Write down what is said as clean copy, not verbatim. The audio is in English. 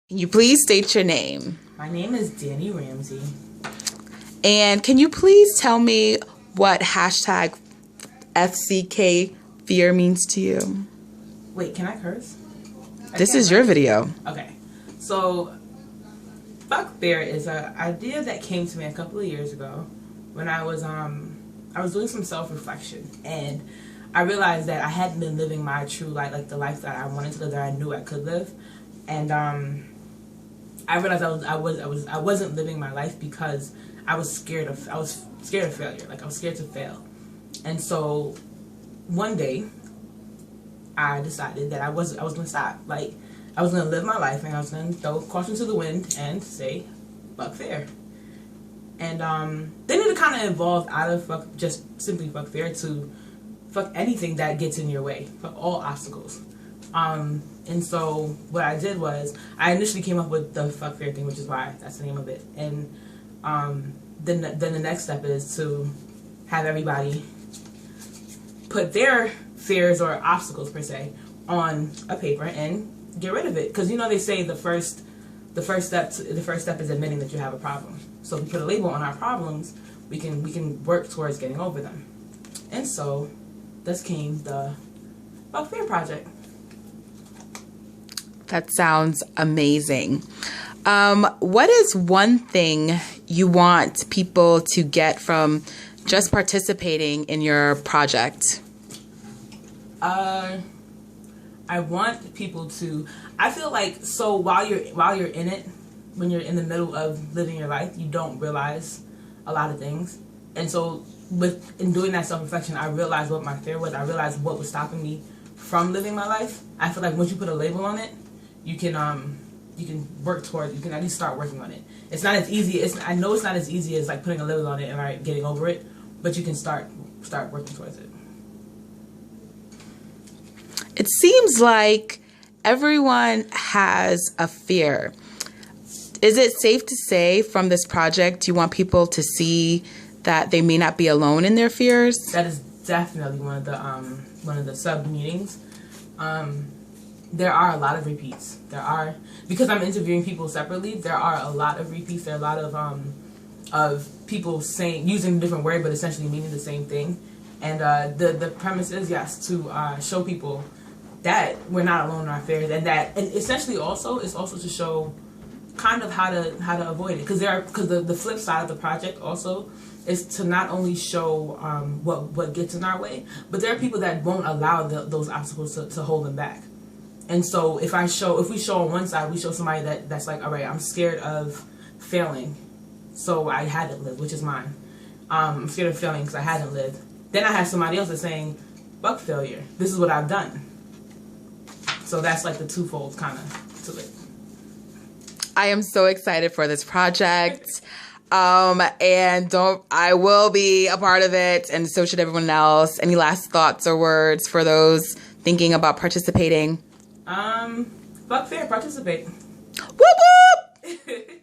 Can you please state your name? My name is Danny Ramsey. And can you please tell me what hashtag FCK fear means to you? Wait, can I curse? This is your video. Okay. So, fuck fear is an idea that came to me a couple of years ago when I was doing some self-reflection, and I realized that I hadn't been living my true life, like the life that I wanted to live, that I knew I could live. And I realized I wasn't living my life because I was scared of failure. Like, I was scared to fail. And so one day I decided that I was gonna stop. Like, I was gonna live my life, and I was gonna throw caution to the wind and say fuck fear. And then it kind of evolved out of just simply fuck fear to fuck anything that gets in your way, fuck all obstacles. And so what I did was I initially came up with the fuck fear thing, which is why that's the name of it. And then the next step is to have everybody put their fears or obstacles per se on a paper and get rid of it. Because they say the first step is admitting that you have a problem. So if we put a label on our problems, we can work towards getting over them. And so thus came the Fuck Fear Project. That sounds amazing. What is one thing you want people to get from just participating in your project? I want people to. I feel like, so while you're in it, when you're in the middle of living your life, you don't realize a lot of things. And so in doing that self-reflection, I realized what my fear was. I realized what was stopping me from living my life. I feel like once you put a label on it, you can work towards. You can at least start working on it. It's not as easy. I know it's not as easy as like putting a label on it and getting over it, but you can start working towards it. It seems like everyone has a fear. Is it safe to say from this project you want people to see that they may not be alone in their fears? That is definitely one of the sub meetings. There are a lot of repeats. Because I'm interviewing people separately, there are a lot of repeats. There are a lot of people using a different word but essentially meaning the same thing. And the premise is, yes, to show people that we're not alone in our fears, and essentially also is also to show kind of how to avoid it. Because the flip side of the project also is to not only show what gets in our way, but there are people that won't allow those obstacles to hold them back. And so if we show on one side, we show somebody that's like, all right, I'm scared of failing, so I hadn't lived, which is mine. I'm scared of failing because I hadn't lived. Then I have somebody else that's saying, fuck failure. This is what I've done. So that's like the twofold kind of to it. I am so excited for this project. I will be a part of it, and so should everyone else. Any last thoughts or words for those thinking about participating? Fuck fear, participate. Whoop whoop!